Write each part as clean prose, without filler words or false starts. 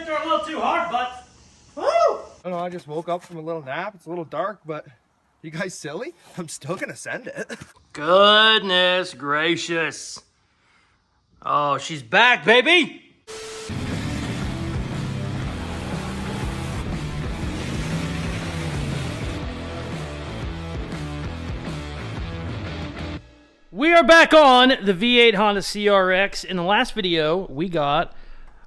are a little too hard, but woo! I don't know, I just woke up from a little nap. It's a little dark, but you guys silly? I'm still gonna send it. Goodness gracious. Oh, she's back, baby! We are back on the V8 Honda CRX. In the last video, we got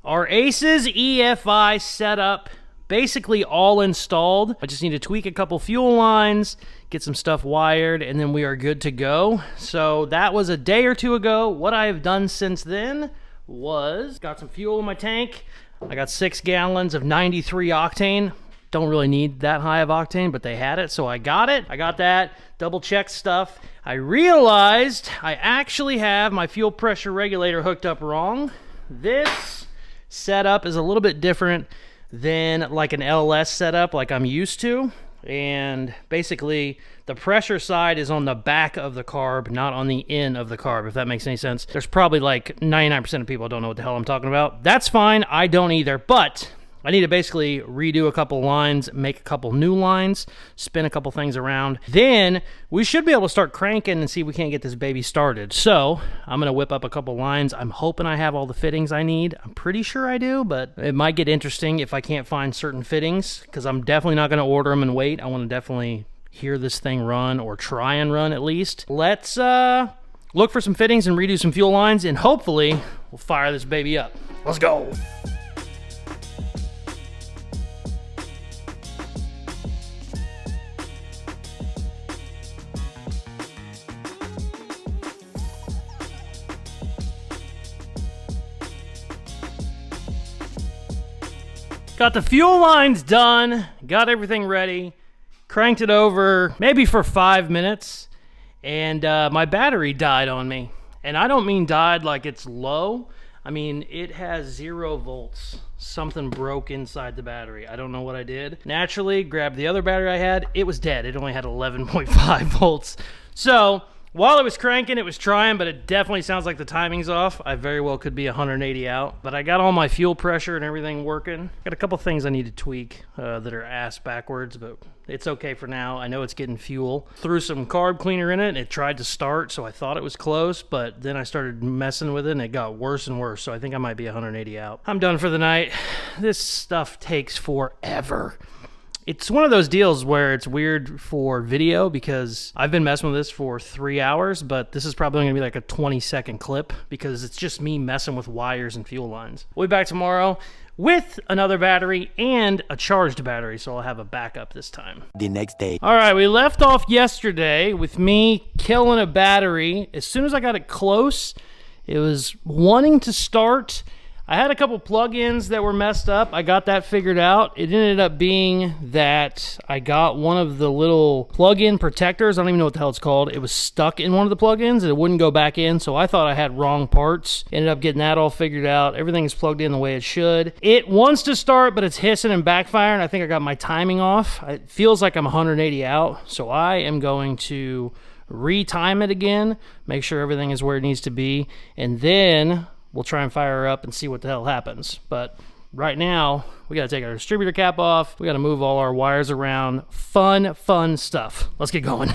our Aces EFI setup basically all installed. I just need to tweak a couple fuel lines, get some stuff wired, and then we are good to go. So that was a day or two ago. What I have done since then was got some fuel in my tank. I got 6 gallons of 93 octane. Don't really need that high of octane, but they had it, so I got it. I got that, double-checked stuff. I realized I actually have my fuel pressure regulator hooked up wrong. This setup is a little bit different than like an LS setup like I'm used to. And basically, the pressure side is on the back of the carb, not on the end of the carb, if that makes any sense. There's probably like 99% of people don't know what the hell I'm talking about. That's fine, I don't either, but I need to basically redo a couple lines, make a couple new lines, spin a couple things around. Then we should be able to start cranking and see if we can't get this baby started. So I'm going to whip up a couple lines. I'm hoping I have all the fittings I need. I'm pretty sure I do, but it might get interesting if I can't find certain fittings, because I'm definitely not going to order them and wait. I want to definitely hear this thing run, or try and run at least. Let's look for some fittings and redo some fuel lines, and hopefully we'll fire this baby up. Let's go. Got the fuel lines done, got everything ready, cranked it over maybe for 5 minutes, and my battery died on me. And I don't mean died like it's low. I mean, it has 0 volts. Something broke inside the battery. I don't know what I did. Naturally, grabbed the other battery I had. It was dead. It only had 11.5 volts. So while it was cranking, it was trying, but it definitely sounds like the timing's off. I very well could be 180 out, but I got all my fuel pressure and everything working. Got a couple things I need to tweak that are ass backwards, but it's okay for now. I know it's getting fuel. Threw some carb cleaner in it, and it tried to start, so I thought it was close, but then I started messing with it, and it got worse and worse, so I think I might be 180 out. I'm done for the night. This stuff takes forever. It's one of those deals where it's weird for video because I've been messing with this for 3 hours, but this is probably going to be like a 20-second clip because it's just me messing with wires and fuel lines. We'll be back tomorrow with another battery and a charged battery, so I'll have a backup this time. The next day. All right, we left off yesterday with me killing a battery. As soon as I got it close, it was wanting to start. I had a couple plug-ins that were messed up. I got that figured out. It ended up being that I got one of the little plug-in protectors. I don't even know what the hell it's called. It was stuck in one of the plug-ins and it wouldn't go back in, so I thought I had wrong parts. Ended up getting that all figured out. Everything is plugged in the way it should. It wants to start, but it's hissing and backfiring. I think I got my timing off. It feels like I'm 180 out, so I am going to retime it again, make sure everything is where it needs to be, and then we'll try and fire her up and see what the hell happens. But right now, we got to take our distributor cap off. We got to move all our wires around. Fun stuff. Let's get going.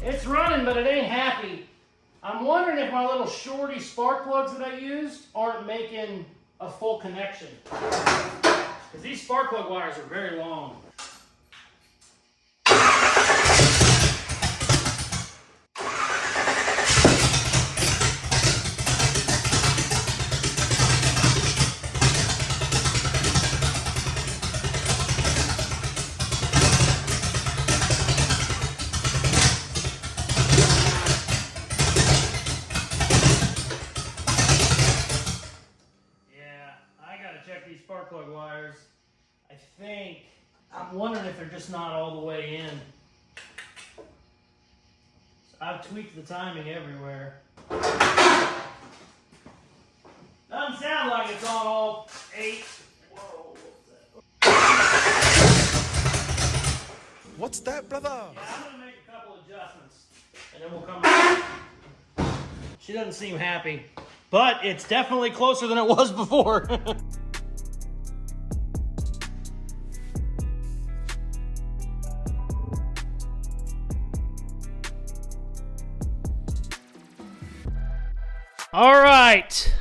It's running, but it ain't happy. I'm wondering if my little shorty spark plugs that I used aren't making a full connection. Because these spark plug wires are very long. Spark plug wires, I'm wondering if they're just not all the way in. So I've tweaked the timing everywhere. Doesn't sound like it's on all 8. Whoa. What's that, brother? Yeah, I'm gonna make a couple adjustments, and then we'll come back. She doesn't seem happy, but it's definitely closer than it was before. All right,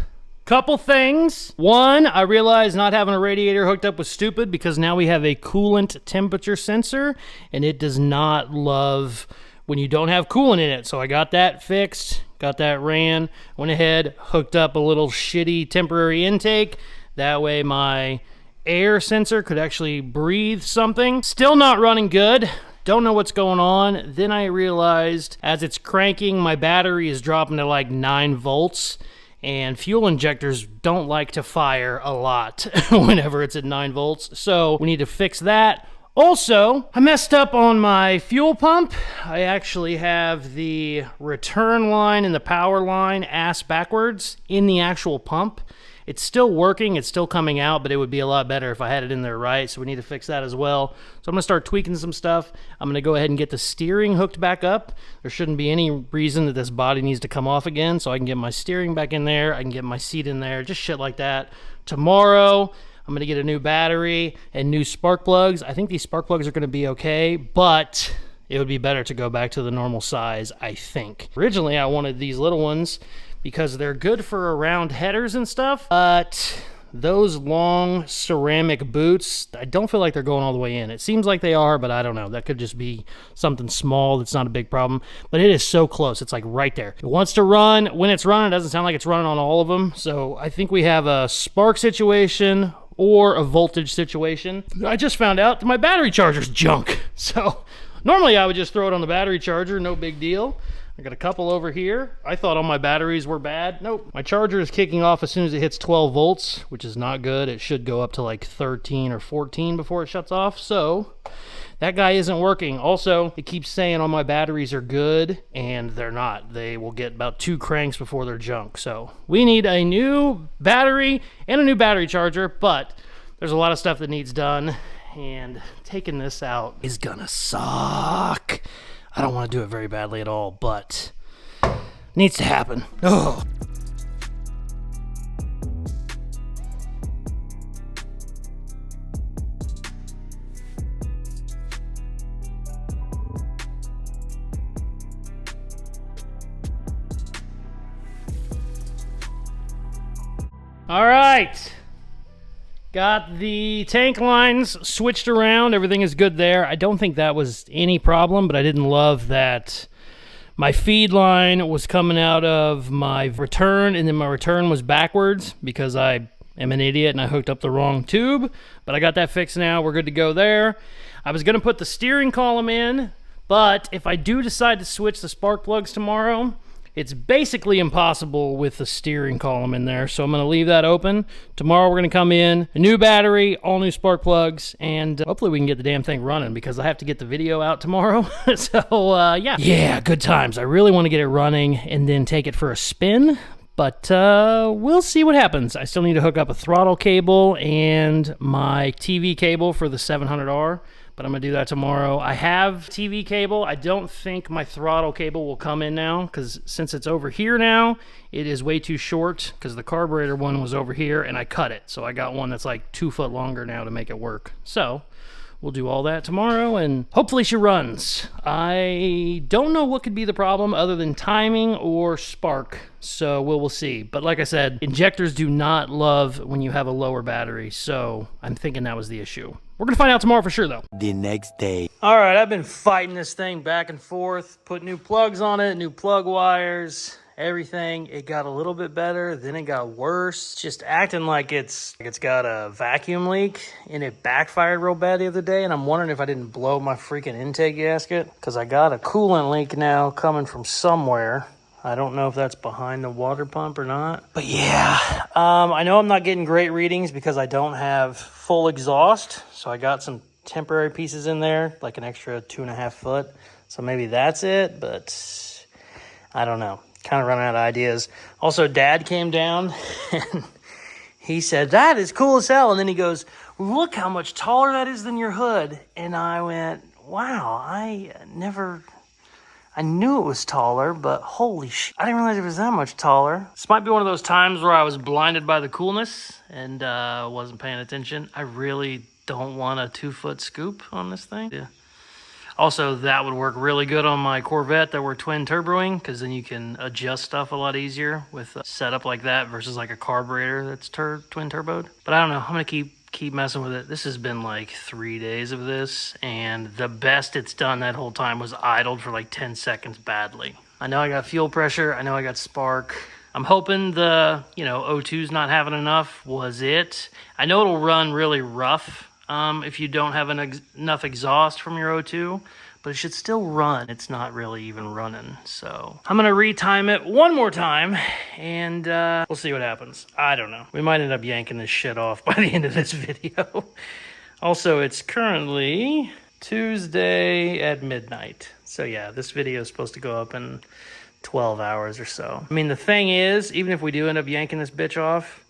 couple things. One, I realized not having a radiator hooked up was stupid because now we have a coolant temperature sensor and it does not love when you don't have coolant in it. So I got that fixed, got that ran, went ahead, hooked up a little shitty temporary intake. That way my air sensor could actually breathe something. Still not running good. Don't know what's going on. Then I realized as it's cranking, my battery is dropping to like 9 volts. And fuel injectors don't like to fire a lot whenever it's at 9 volts. So we need to fix that. Also, I messed up on my fuel pump. I actually have the return line and the power line ass backwards in the actual pump. It's still working, it's still coming out, but it would be a lot better if I had it in there right, so we need to fix that as well. So I'm gonna start tweaking some stuff. I'm gonna go ahead and get the steering hooked back up. There shouldn't be any reason that this body needs to come off again, so I can get my steering back in there, I can get my seat in there, just shit like that. Tomorrow, I'm gonna get a new battery and new spark plugs. I think these spark plugs are gonna be okay, but it would be better to go back to the normal size, I think. Originally, I wanted these little ones because they're good for around headers and stuff, but those long ceramic boots, I don't feel like they're going all the way in. It seems like they are, but I don't know. That could just be something small that's not a big problem, but it is so close. It's like right there. It wants to run. When it's running, it doesn't sound like it's running on all of them, so I think we have a spark situation or a voltage situation. I just found out that my battery charger's junk, so normally I would just throw it on the battery charger, no big deal. I got a couple over here. I thought all my batteries were bad. Nope. My charger is kicking off as soon as it hits 12 volts, which is not good. It should go up to like 13 or 14 before it shuts off. So that guy isn't working. Also, it keeps saying all my batteries are good, and they're not. They will get about 2 cranks before they're junk. So we need a new battery and a new battery charger, but there's a lot of stuff that needs done, and taking this out is gonna suck. I don't want to do it very badly at all, but it needs to happen. Oh. All right. Got the tank lines switched around. Everything is good there. I don't think that was any problem, but I didn't love that my feed line was coming out of my return, and then my return was backwards because I am an idiot and I hooked up the wrong tube. But I got that fixed now. We're good to go there. I was going to put the steering column in, but if I do decide to switch the spark plugs tomorrow, it's basically impossible with the steering column in there, so I'm going to leave that open. Tomorrow we're going to come in, a new battery, all new spark plugs, and hopefully we can get the damn thing running because I have to get the video out tomorrow. So, yeah. Yeah, good times. I really want to get it running and then take it for a spin, but we'll see what happens. I still need to hook up a throttle cable and my TV cable for the 700R. But I'm going to do that tomorrow. I have TV cable. I don't think my throttle cable will come in now because since it's over here now, it is way too short because the carburetor one was over here and I cut it. So I got one that's like 2 foot longer now to make it work. So we'll do all that tomorrow and hopefully she runs. I don't know what could be the problem other than timing or spark. So we'll see. But like I said, injectors do not love when you have a lower battery. So I'm thinking that was the issue. We're going to find out tomorrow for sure, though. The next day. All right, I've been fighting this thing back and forth, put new plugs on it, new plug wires, everything. It got a little bit better, then it got worse. It's just acting like it's got a vacuum leak, and it backfired real bad the other day, and I'm wondering if I didn't blow my freaking intake gasket, because I got a coolant leak now coming from somewhere. I don't know if that's behind the water pump or not. But yeah, I know I'm not getting great readings because I don't have full exhaust. So I got some temporary pieces in there, like an extra 2.5 foot. So maybe that's it, but I don't know. Kind of running out of ideas. Also, Dad came down and he said, "That is cool as hell." And then he goes, "Look how much taller that is than your hood." And I went, wow, I knew it was taller, but holy shit, I didn't realize it was that much taller. This might be one of those times where I was blinded by the coolness and wasn't paying attention. I really don't want a 2-foot scoop on this thing. Yeah. Also, that would work really good on my Corvette that we're twin turboing, because then you can adjust stuff a lot easier with a setup like that versus like a carburetor that's twin turboed. But I don't know, I'm gonna keep messing with it. This has been like 3 days of this, and the best it's done that whole time was idled for like 10 seconds badly. I know I got fuel pressure, I know I got spark. I'm hoping the, O2's not having enough was it. I know it'll run really rough if you don't have enough exhaust from your O2, but it should still run. It's not really even running. So I'm gonna retime it one more time, and we'll see what happens. I don't know. We might end up yanking this shit off by the end of this video. Also, it's currently Tuesday at midnight. So yeah, this video is supposed to go up in 12 hours or so. I mean, the thing is, even if we do end up yanking this bitch off,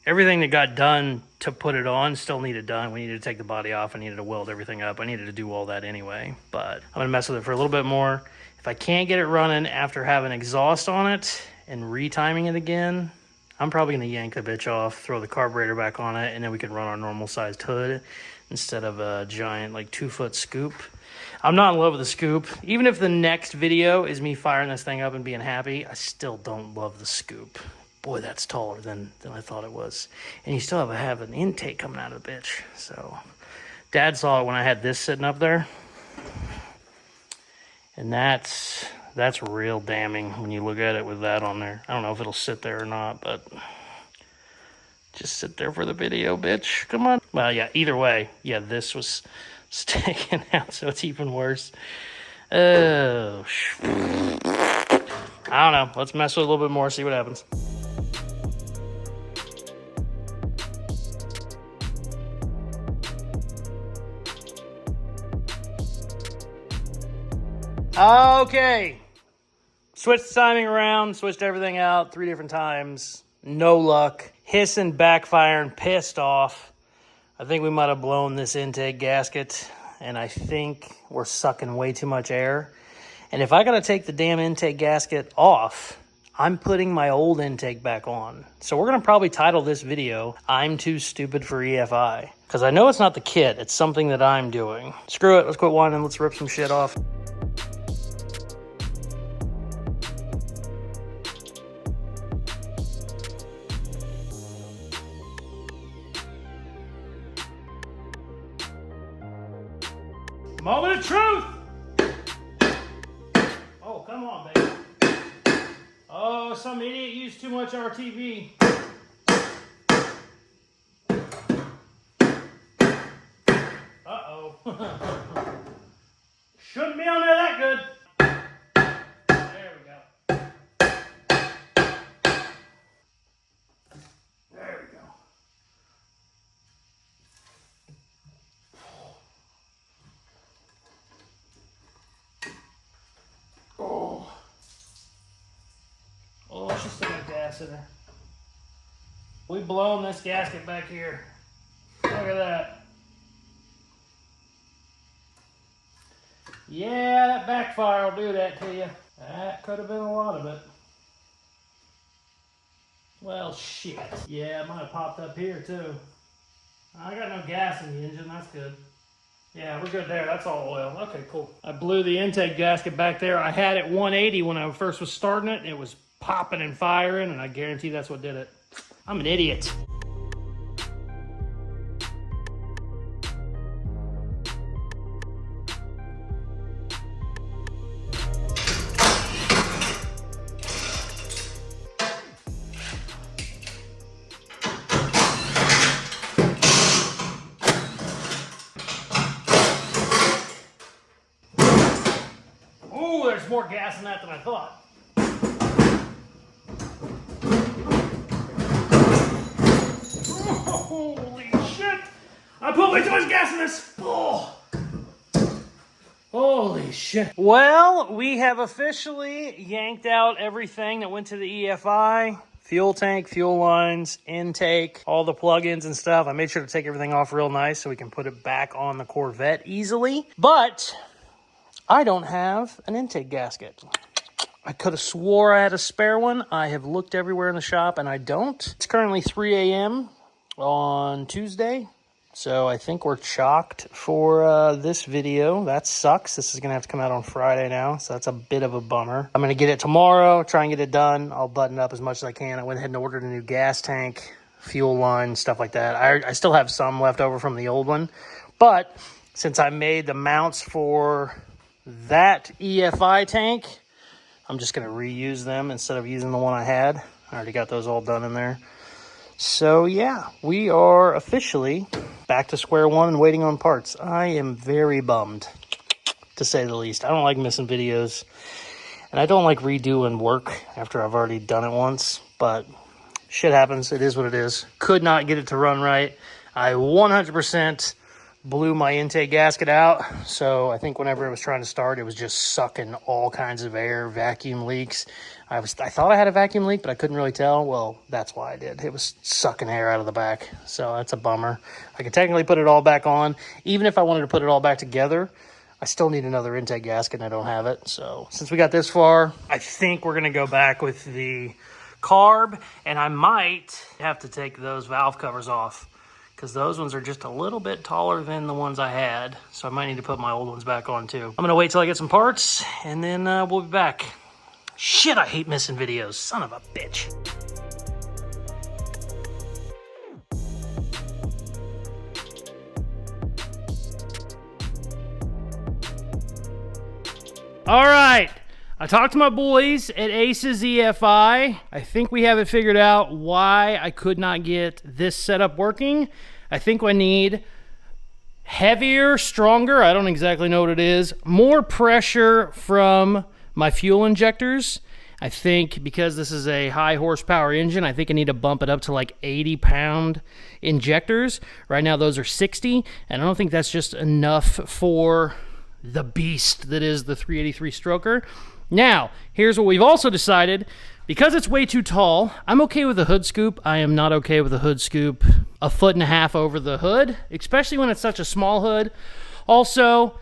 everything that got done to put it on still needed done. We needed to take the body off. I needed to weld everything up. I needed to do all that anyway. But I'm going to mess with it for a little bit more. If I can't get it running after having exhaust on it and retiming it again, I'm probably going to yank the bitch off, throw the carburetor back on it, and then we can run our normal sized hood instead of a giant like 2-foot scoop. I'm not in love with the scoop. Even if the next video is me firing this thing up and being happy, I still don't love the scoop. Boy, that's taller than I thought it was. And you still have an intake coming out of the bitch. So, Dad saw it when I had this sitting up there. And that's real damning when you look at it with that on there. I don't know if it'll sit there or not, but just sit there for the video, bitch. Come on. Well, yeah, either way, yeah, this was sticking out, so it's even worse. Oh, I don't know. Let's mess with it a little bit more, see what happens. Okay, switched the timing around, switched everything out 3 different times. No luck. Hissing, backfiring, pissed off. I think we might have blown this intake gasket, and I think we're sucking way too much air. And if I gotta take the damn intake gasket off, I'm putting my old intake back on. So we're gonna probably title this video, "I'm Too Stupid for EFI." Because I know it's not the kit, it's something that I'm doing. Screw it, let's quit whining, let's rip some shit off. Moment of truth! Oh, come on, baby. Oh, some idiot used too much RTV. Uh-oh. Shouldn't be on there that good. There we go. There we go. Oh, she's still got gas in there. We've blown this gasket back here. Look at that. Yeah, that backfire will do that to you. That could have been a lot of it. Well, shit. Yeah, it might have popped up here too. I got no gas in the engine, that's good. Yeah, we're good there. That's all oil. Okay, cool. I blew the intake gasket back there. I had it 180 when I first was starting it. It was popping and firing, and I guarantee that's what did it. I'm an idiot. Oh, there's more gas in that than I thought. Holy shit! I put way too much gas in this! Oh. Holy shit. Well, we have officially yanked out everything that went to the EFI. fuel tank, fuel lines, intake, all the plugins and stuff. I made sure to take everything off real nice so we can put it back on the Corvette easily. But I don't have an intake gasket. I could have swore I had a spare one. I have looked everywhere in the shop and I don't. It's currently 3 a.m. on Tuesday. So I think we're chalked for this video. That sucks. This is going to have to come out on Friday now. So that's a bit of a bummer. I'm going to get it tomorrow, try and get it done. I'll button up as much as I can. I went ahead and ordered a new gas tank, fuel line, stuff like that. I still have some left over from the old one. But since I made the mounts for that EFI tank, I'm just going to reuse them instead of using the one I had. I already got those all done in there. So yeah, we are officially back to square one and waiting on parts. I am very bummed, to say the least. I don't like missing videos, and I don't like redoing work after I've already done it once, but shit happens. It is what it is. Could not get it to run right. I 100% blew my intake gasket out, so I think whenever it was trying to start, it was just sucking all kinds of air, vacuum leaks. I thought I had a vacuum leak, but I couldn't really tell. Well, that's why I did. It was sucking air out of the back, so that's a bummer. I could technically put it all back on. Even if I wanted to put it all back together, I still need another intake gasket, and I don't have it. So since we got this far, I think we're going to go back with the carb, and I might have to take those valve covers off, because those ones are just a little bit taller than the ones I had, so I might need to put my old ones back on too. I'm gonna wait till I get some parts, and then we'll be back. Shit, I hate missing videos, son of a bitch. All right, I talked to my boys at Aces EFI. I think we have it figured out why I could not get this setup working. I think I need heavier, stronger, I don't exactly know what it is, more pressure from my fuel injectors. I think because this is a high horsepower engine, I think I need to bump it up to like 80-pound injectors. Right now those are 60, and I don't think that's just enough for the beast that is the 383 stroker. Now, here's what we've also decided. Because it's way too tall, I'm okay with a hood scoop. I am not okay with a hood scoop 1.5 feet over the hood, especially when it's such a small hood. Also,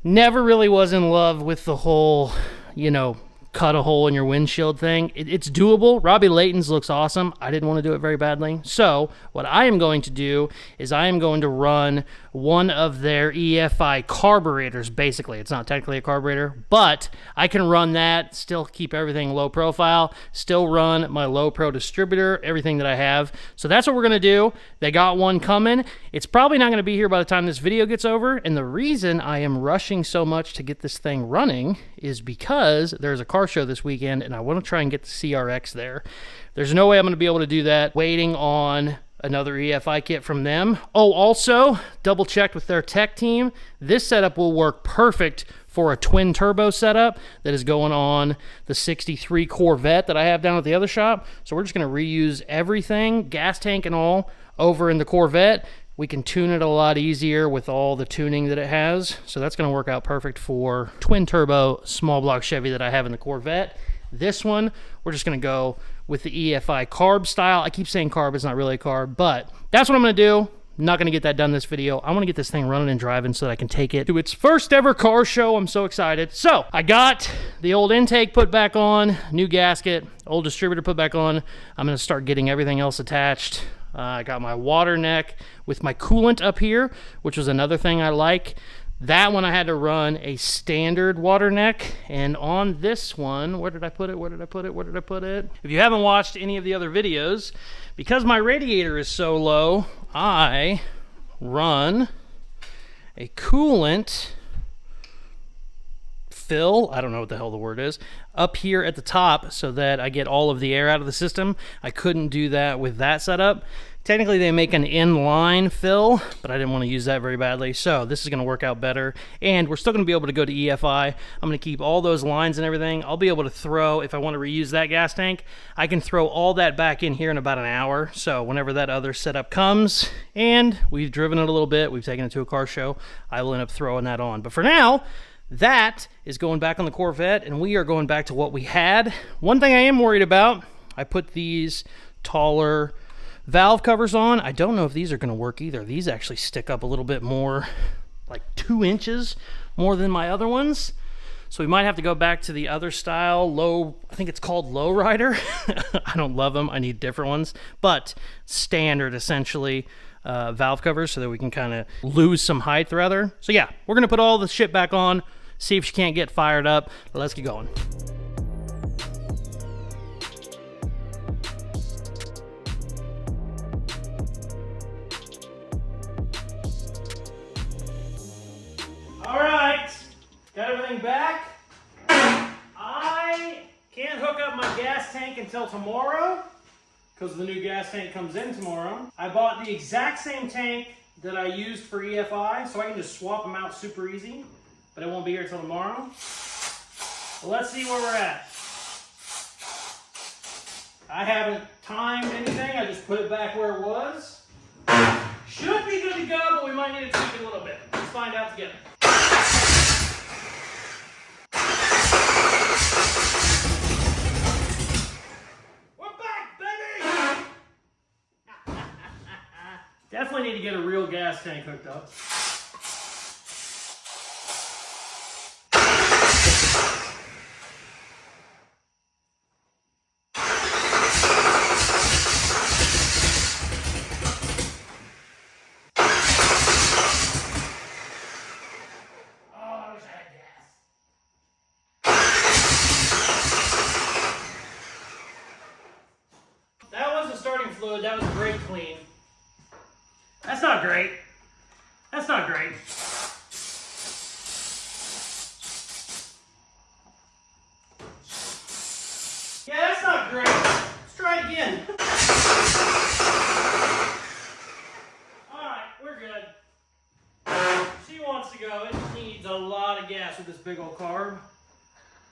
never really was in love with the whole, cut a hole in your windshield thing. It's doable. Robbie Layton's looks awesome. I didn't want to do it very badly. So what I am going to do is I am going to run one of their EFI carburetors, basically. It's not technically a carburetor, but I can run that, still keep everything low profile, still run my low pro distributor, everything that I have. So that's what we're going to do. They got one coming. It's probably not going to be here by the time this video gets over, and the reason I am rushing so much to get this thing running is because there's a car show this weekend, and I want to try and get the CRX there. There's no way I'm going to be able to do that waiting on another EFI kit from them. Oh, also, double checked with their tech team. This setup will work perfect for a twin turbo setup that is going on the 63 Corvette that I have down at the other shop. So we're just going to reuse everything, gas tank and all, over in the Corvette. We can tune it a lot easier with all the tuning that it has. So that's going to work out perfect for twin turbo small block Chevy that I have in the Corvette. This one, we're just going to go with the EFI carb style. I keep saying carb, it's not really a carb, but that's what I'm going to do. I'm not going to get that done this video. I want to get this thing running and driving so that I can take it to its first ever car show. I'm so excited. So I got the old intake put back on, new gasket, old distributor put back on. I'm going to start getting everything else attached. I got my water neck with my coolant up here, which was another thing I like. That one I had to run a standard water neck, and on this one, where did I put it? If you haven't watched any of the other videos, because my radiator is so low, I run a coolant fill, I don't know what the hell the word is, up here at the top so that I get all of the air out of the system. I couldn't do that with that setup. Technically they make an inline fill, but I didn't want to use that very badly, so this is going to work out better. And we're still going to be able to go to EFI. I'm going to keep all those lines and everything. I'll be able to throw, if I want to reuse that gas tank, I can throw all that back in here in about an hour. So whenever that other setup comes, and we've driven it a little bit, we've taken it to a car show, I will end up throwing that on. But for now, that is going back on the Corvette, and we are going back to what we had. One thing I am worried about, I put these taller valve covers on. I don't know if these are going to work either. These actually stick up a little bit more, like 2 inches more than my other ones. So we might have to go back to the other style, low, I think it's called low rider. I don't love them, I need different ones, but standard essentially valve covers so that we can kind of lose some height rather. So yeah, we're gonna put all the shit back on, see if she can't get fired up. Let's get going. All right, got everything back. I can't hook up my gas tank until tomorrow because the new gas tank comes in tomorrow. I bought the exact same tank that I used for EFI, so I can just swap them out super easy, but it won't be here till tomorrow. Well, let's see where we're at. I haven't timed anything, I just put it back where it was. Should be good to go, but we might need to tweak it a little bit. Let's find out together. Definitely need to get a real gas tank hooked up. That wasn't starting fluid, that was brake clean. That's not great. That's not great. Yeah, that's not great. Let's try it again. Alright, we're good. She wants to go. It needs a lot of gas with this big old carb.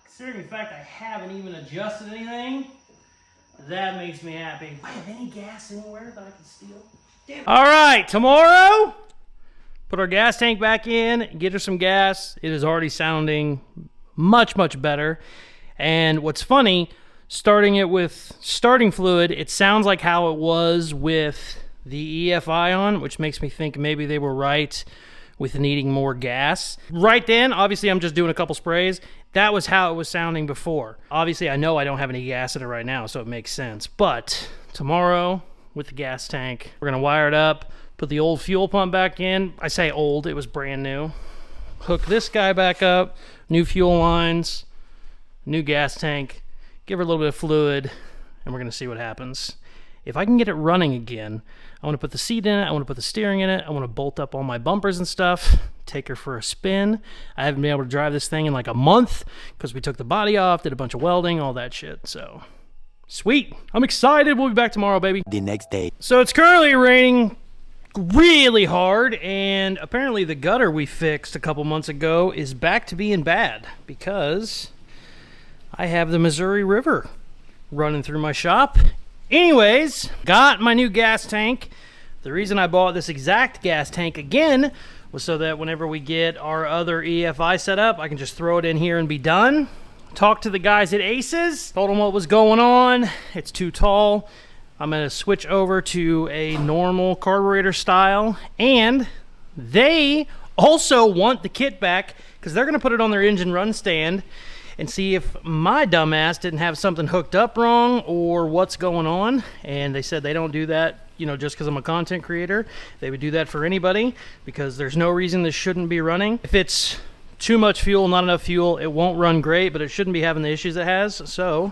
Considering the fact I haven't even adjusted anything, that makes me happy. Do I have any gas anywhere that I can steal? All right, tomorrow, put our gas tank back in, get her some gas. It is already sounding much, much better. And what's funny, starting it with starting fluid, it sounds like how it was with the EFI on, which makes me think maybe they were right with needing more gas. Right then, obviously I'm just doing a couple sprays. That was how it was sounding before. Obviously I know I don't have any gas in it right now, so it makes sense. But tomorrow, with the gas tank, we're gonna wire it up, put the old fuel pump back in. I say old, it was brand new. Hook this guy back up, new fuel lines, new gas tank, give her a little bit of fluid, and we're gonna see what happens. If I can get it running again, I wanna put the seat in it, I wanna put the steering in it, I wanna bolt up all my bumpers and stuff, take her for a spin. I haven't been able to drive this thing in like a month because we took the body off, did a bunch of welding, all that shit, so. Sweet. I'm excited. We'll be back tomorrow, baby. The next day. So it's currently raining really hard, and apparently the gutter we fixed a couple months ago is back to being bad because I have the Missouri River running through my shop. Anyways, got my new gas tank. The reason I bought this exact gas tank again was so that whenever we get our other EFI set up, I can just throw it in here and be done. Talked to the guys at Aces, told them what was going on. It's too tall. I'm gonna switch over to a normal carburetor style, and they also want the kit back because they're gonna put it on their engine run stand and see if my dumbass didn't have something hooked up wrong or what's going on. And they said they don't do that, you know, just because I'm a content creator. They would do that for anybody because there's no reason this shouldn't be running. If it's too much fuel, not enough fuel, it won't run great, but it shouldn't be having the issues it has. So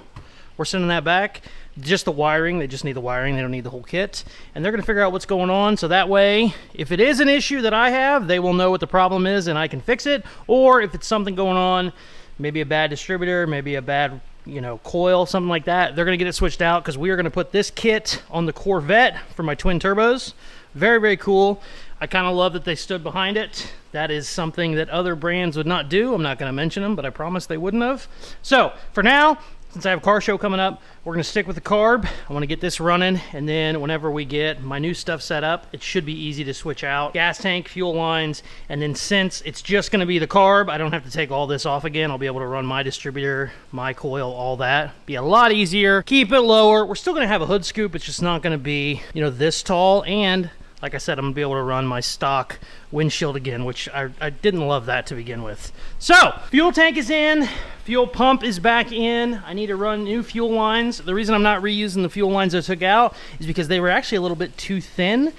we're sending that back. Just the wiring, they just need the wiring, they don't need the whole kit. And they're gonna figure out what's going on, so that way, if it is an issue that I have, they will know what the problem is and I can fix it. Or if it's something going on, maybe a bad distributor, maybe a bad, you know, coil, something like that, they're gonna get it switched out because we are gonna put this kit on the Corvette for my twin turbos. Very, very cool. I kind of love that they stood behind it. That is something that other brands would not do. I'm not going to mention them, but I promise they wouldn't have. So, for now, since I have a car show coming up, we're gonna stick with the carb. I wanna get this running, and then whenever we get my new stuff set up, it should be easy to switch out. Gas tank, fuel lines, and then since it's just gonna be the carb, I don't have to take all this off again. I'll be able to run my distributor, my coil, all that. Be a lot easier, keep it lower. We're still gonna have a hood scoop, it's just not gonna be, you know, this tall, and like I said, I'm gonna be able to run my stock windshield again, which I didn't love that to begin with. So, fuel tank is in, fuel pump is back in. I need to run new fuel lines. The reason I'm not reusing the fuel lines I took out is because they were actually a little bit too thin,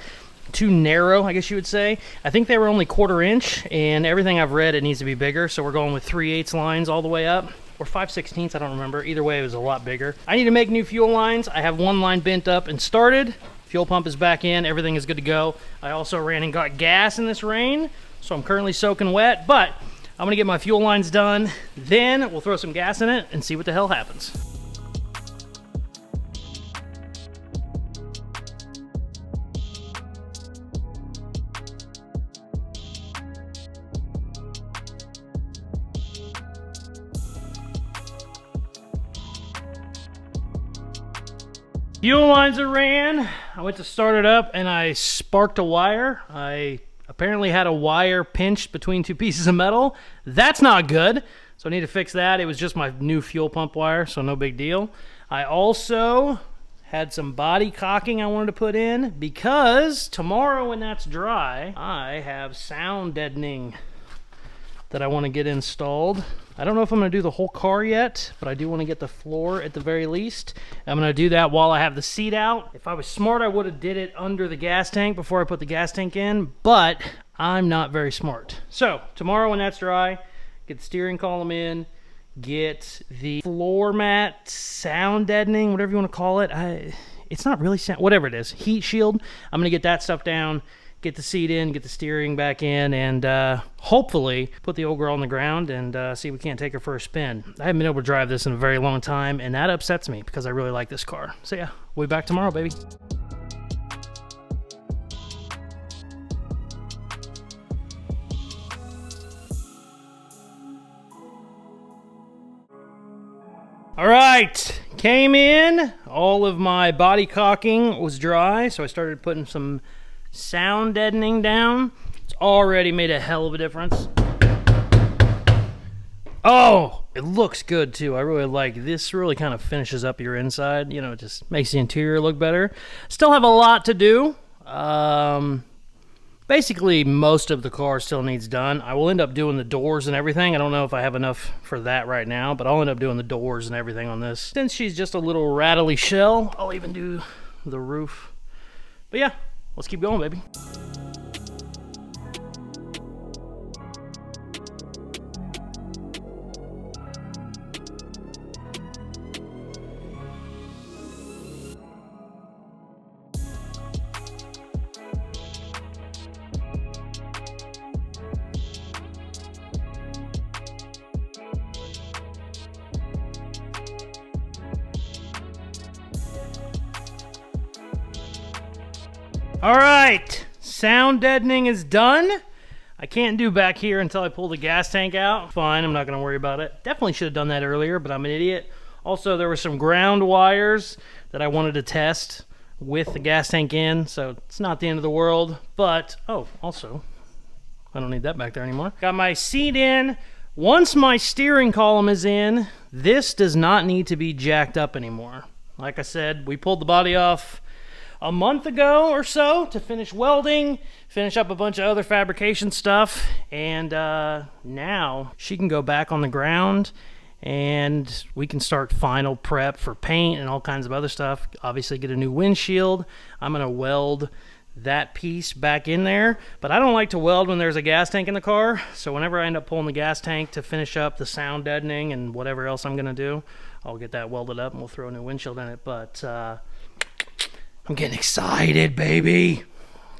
too narrow, I guess you would say. I think they were only 1/4 inch, and everything I've read, it needs to be bigger, so we're going with 3/8 lines all the way up. Or 5/16, I don't remember. Either way, it was a lot bigger. I need to make new fuel lines. I have one line bent up and started. Fuel pump is back in, everything is good to go. I also ran and got gas in this rain, so I'm currently soaking wet, but I'm gonna get my fuel lines done, then we'll throw some gas in it and see what the hell happens. Fuel lines are ran. I went to start it up and I sparked a wire. I apparently had a wire pinched between two pieces of metal. That's not good, so I need to fix that. It was just my new fuel pump wire, so no big deal. I also had some body cocking I wanted to put in because tomorrow when that's dry, I have sound deadening that I want to get installed. I don't know if I'm going to do the whole car yet, but I do want to get the floor at the very least. I'm going to do that while I have the seat out. If I was smart, I would have did it under the gas tank before I put the gas tank in, but I'm not very smart. So tomorrow when that's dry, get the steering column in, get the floor mat sound deadening, whatever you want to call it. It's not really sound, whatever it is, heat shield. I'm going to get that stuff down, get the seat in, get the steering back in, and hopefully put the old girl on the ground and see if we can't take her for a spin. I haven't been able to drive this in a very long time, and that upsets me because I really like this car. So yeah, we'll be back tomorrow, baby. All right, came in. All of my body cocking was dry, so I started putting some sound deadening down. It's already made a hell of a difference. Oh, it looks good too. I really like this. Really kind of finishes up your inside. You know, it just makes the interior look better. Still have a lot to do. Basically, most of the car still needs done. I will end up doing the doors and everything. I don't know if I have enough for that right now, but I'll end up doing the doors and everything on this. Since she's just a little rattly shell, I'll even do the roof. But yeah, let's keep going, baby. All right, sound deadening is done. I can't do back here until I pull the gas tank out. Fine, I'm not gonna worry about it. Definitely should have done that earlier, but I'm an idiot. Also, there were some ground wires that I wanted to test with the gas tank in, so it's not the end of the world, but, oh, also, I don't need that back there anymore. Got my seat in. Once my steering column is in, this does not need to be jacked up anymore. Like I said, we pulled the body off a month ago or so to finish welding, finish up a bunch of other fabrication stuff, and now she can go back on the ground and we can start final prep for paint and all kinds of other stuff. Obviously get a new windshield. I'm gonna weld that piece back in there, but I don't like to weld when there's a gas tank in the car, so whenever I end up pulling the gas tank to finish up the sound deadening and whatever else I'm gonna do, I'll get that welded up and we'll throw a new windshield in it. But I'm getting excited, baby.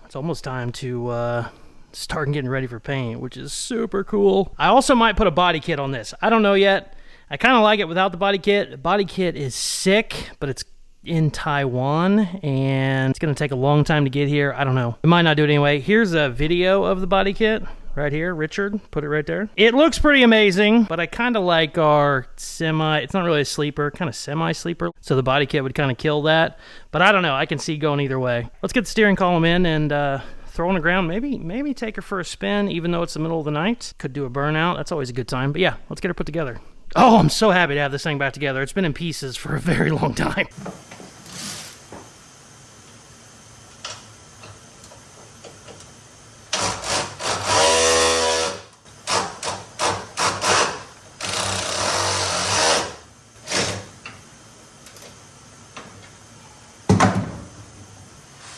It's almost time to start getting ready for paint, which is super cool. I also might put a body kit on this. I don't know yet. I kind of like it without the body kit. The body kit is sick, but it's in Taiwan, and it's going to take a long time to get here. I don't know. I might not do it anyway. Here's a video of the body kit right here, Richard, put it right there. It looks pretty amazing, but I kind of like our semi, it's not really a sleeper, kind of semi-sleeper, so the body kit would kind of kill that, but I don't know, I can see going either way. Let's get the steering column in and throw on the ground, maybe take her for a spin, even though it's the middle of the night. Could do a burnout, that's always a good time, but yeah, let's get her put together. Oh, I'm so happy to have this thing back together. It's been in pieces for a very long time.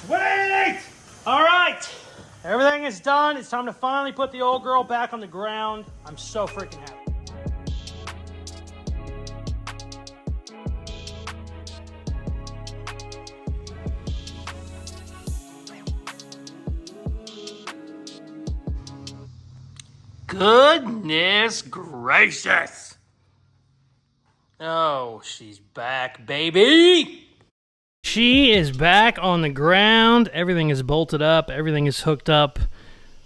Sweet! All right, everything is done. It's time to finally put the old girl back on the ground. I'm so freaking happy. Goodness gracious. Oh, she's back, baby. She is back on the ground. Everything is bolted up. Everything is hooked up.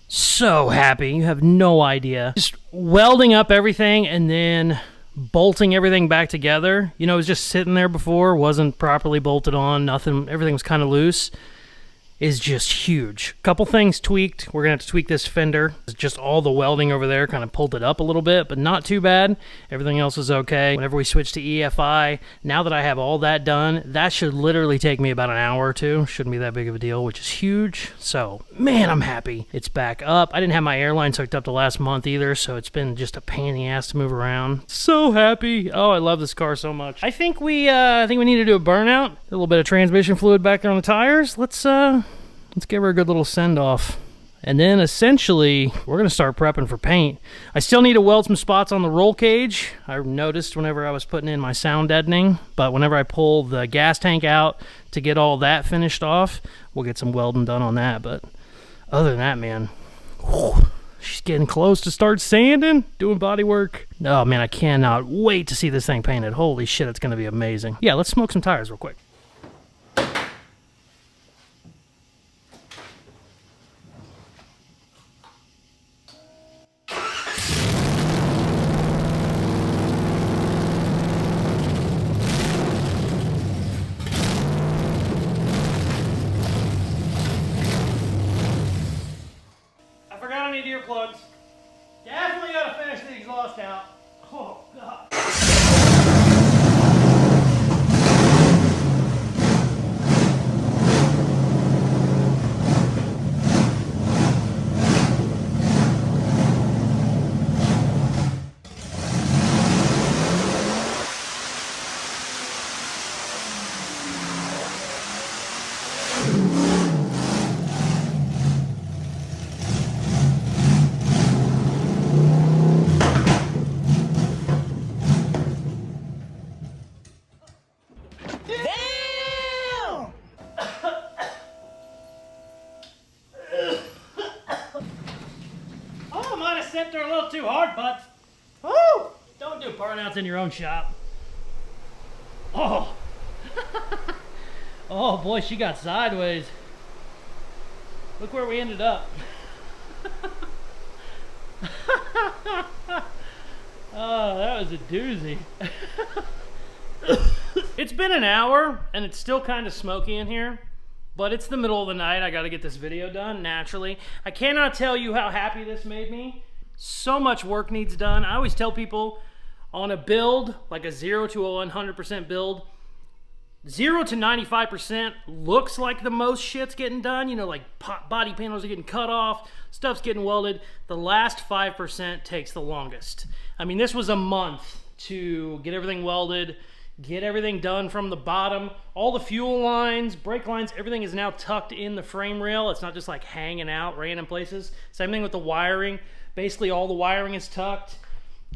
So happy. You have no idea. Just welding up everything and then bolting everything back together. You know, it was just sitting there before, wasn't properly bolted on, nothing, everything was kind of loose. Is just huge. Couple things tweaked. We're gonna have to tweak this fender. Just all the welding over there kind of pulled it up a little bit, but not too bad. Everything else is okay. Whenever we switch to EFI, now that I have all that done, that should literally take me about an hour or two. Shouldn't be that big of a deal, which is huge. So, man, I'm happy. It's back up. I didn't have my airlines hooked up the last month either, so it's been just a pain in the ass to move around. So happy. Oh, I love this car so much. I think we need to do a burnout. A little bit of transmission fluid back there on the tires. Let's give her a good little send-off. And then, essentially, we're going to start prepping for paint. I still need to weld some spots on the roll cage. I noticed whenever I was putting in my sound deadening, but whenever I pull the gas tank out to get all that finished off, we'll get some welding done on that. But other than that, man, whew, she's getting close to start sanding, doing body work. Oh, man, I cannot wait to see this thing painted. Holy shit, it's going to be amazing. Yeah, let's smoke some tires real quick. Earplugs. Definitely gotta finish the exhaust out. Oh, God. Stepped her a little too hard, but woo! Don't do burnouts in your own shop. Oh, oh boy, she got sideways. Look where we ended up. Oh, that was a doozy. It's been an hour and it's still kind of smoky in here. But it's the middle of the night. I got to get this video done, naturally. I cannot tell you how happy this made me. So much work needs done. I always tell people on a build, like a 0 to a 100% build, 0 to 95% looks like the most shit's getting done. You know, like body panels are getting cut off, stuff's getting welded. The last 5% takes the longest. I mean, this was a month to get everything welded, get everything done from the bottom. All the fuel lines, brake lines, everything is now tucked in the frame rail. It's not just like hanging out random places. Same thing with the wiring. Basically all the wiring is tucked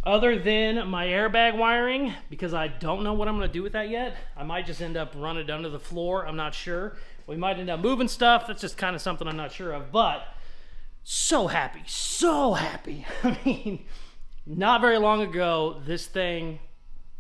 other than my airbag wiring, because I don't know what I'm going to do with that yet. I might just end up running it under the floor. I'm not sure. We might end up moving stuff. That's just kind of something I'm not sure of. But so happy, so happy. I mean, not very long ago, this thing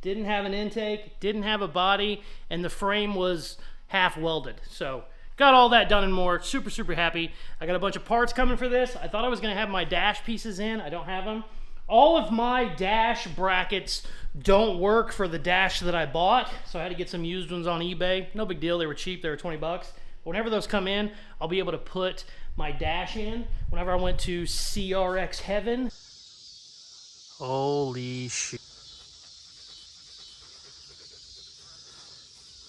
didn't have an intake, didn't have a body, and the frame was half welded. So got all that done and more. Super, super happy. I got a bunch of parts coming for this. I thought I was gonna have my dash pieces in. I don't have them. All of my dash brackets don't work for the dash that I bought, so I had to get some used ones on eBay. No big deal, they were cheap, they were 20 bucks. Whenever those come in, I'll be able to put my dash in. Whenever I went to CRX Heaven, holy shit.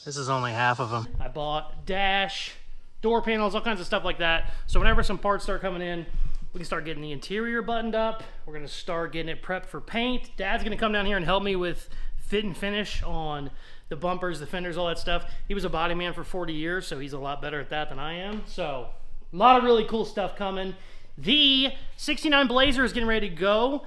This is only half of them. I bought dash, door panels, all kinds of stuff like that. So whenever some parts start coming in, we can start getting the interior buttoned up. We're gonna start getting it prepped for paint. Dad's gonna come down here and help me with fit and finish on the bumpers, the fenders, all that stuff. He was a body man for 40 years, so he's a lot better at that than I am. So a lot of really cool stuff coming. The 69 Blazer is getting ready to go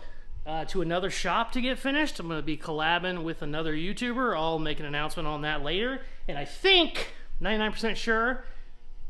to another shop to get finished. I'm going to be collabing with another YouTuber. I'll make an announcement on that later. And I think, 99% sure,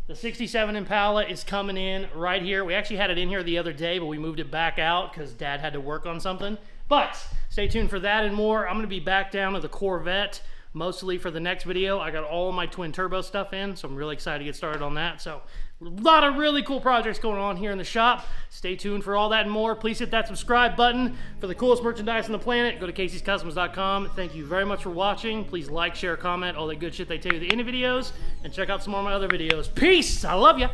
the 67 Impala is coming in right here. We actually had it in here the other day, but we moved it back out because Dad had to work on something. But stay tuned for that and more. I'm going to be back down to the Corvette mostly for the next video. I got all of my twin turbo stuff in, so I'm really excited to get started on that. So a lot of really cool projects going on here in the shop. Stay tuned for all that and more. Please hit that subscribe button for the coolest merchandise on the planet. Go to Caseyscustoms.com. Thank you very much for watching. Please like, share, comment, all that good shit they tell you at the end of videos, and check out some more of my other videos. Peace! I love ya!